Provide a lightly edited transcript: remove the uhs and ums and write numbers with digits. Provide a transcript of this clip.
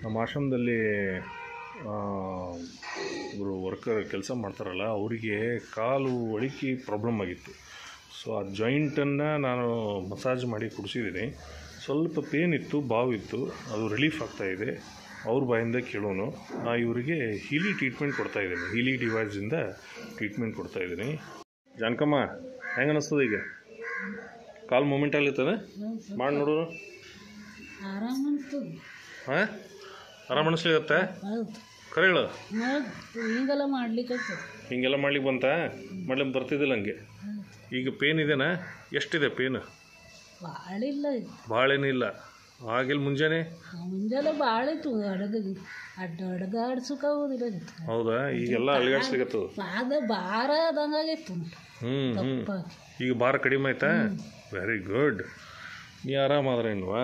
ನಮ್ಮ ಆಶ್ರಮದಲ್ಲಿ ಇವರು ವರ್ಕರ್ ಕೆಲಸ ಮಾಡ್ತಾರಲ್ಲ, ಅವರಿಗೆ ಕಾಲು ಒಳಿಕೆ ಪ್ರಾಬ್ಲಮ್ ಆಗಿತ್ತು. ಸೊ ಆ ಜಾಯಿಂಟನ್ನು ನಾನು ಮಸಾಜ್ ಮಾಡಿ ಕೊಡಿಸಿದ್ದೀನಿ. ಸ್ವಲ್ಪ ಪೇನ್ ಇತ್ತು, ಬಾವಿತ್ತು, ಅದು ರಿಲೀಫ್ ಆಗ್ತಾಯಿದೆ. ಅವ್ರ ಬಾಯಿಂದ ಕೇಳೋನು. ಇವರಿಗೆ ಹೀಲಿ ಟ್ರೀಟ್ಮೆಂಟ್ ಕೊಡ್ತಾಯಿದ್ದೀನಿ, ಹೀಲಿ ಡಿವೈಸಿಂದ ಟ್ರೀಟ್ಮೆಂಟ್ ಕೊಡ್ತಾಯಿದ್ದೀನಿ. ಜಾನಕಮ್ಮ, ಹೆಂಗೆ ಅನ್ನಿಸ್ತದೆ ಈಗ? ಕಾಲು ಮೂಮೆಂಟ್ ಆಗ್ಲತ್ತದ? ಮಾಡಿ ನೋಡೋಣ. ಹಾಂ, ಆರಾಮ ಅನಿಸ್ಲಿಗತ್ತೆ? ಕರೆ ಹೇಳು. ಹಿಂಗೆಲ್ಲ ಮಾಡ್ಲಿಕ್ಕೆ ಬಂತ? ಮಾಡ್ಲಿಕ್ಕೆ ಬರ್ತಿದ್ದಿಲ್ಲ ಹಂಗೆ. ಈಗ ಪೇನ್ ಇದೆನಾ? ಎಷ್ಟಿದೆ ಪೇನ್? ಭಾಳೇನಿಲ್ಲ. ಆಗಿಲ್ಲ ಮುಂಜಾನೆ ಭಾಳ ಇತ್ತು. ಅಡ್ಡಾಡ್ಸೋಕ್ಕಾಗೋದಿಲ್ಲ. ಹೌದಾ? ಈಗೆಲ್ಲ ಅಲ್ಲಿಗಾಡ್ಸ್ಲಿಕ್ಕತ್ತು. ಭಾರ ಆದಂಗಾಗಿತ್ತು. ಈಗ ಭಾರ ಕಡಿಮೆ ಆಯ್ತಾ? Very good. ನೀ ಆರಾಮಾದ್ರೆ ಇಲ್ವಾ?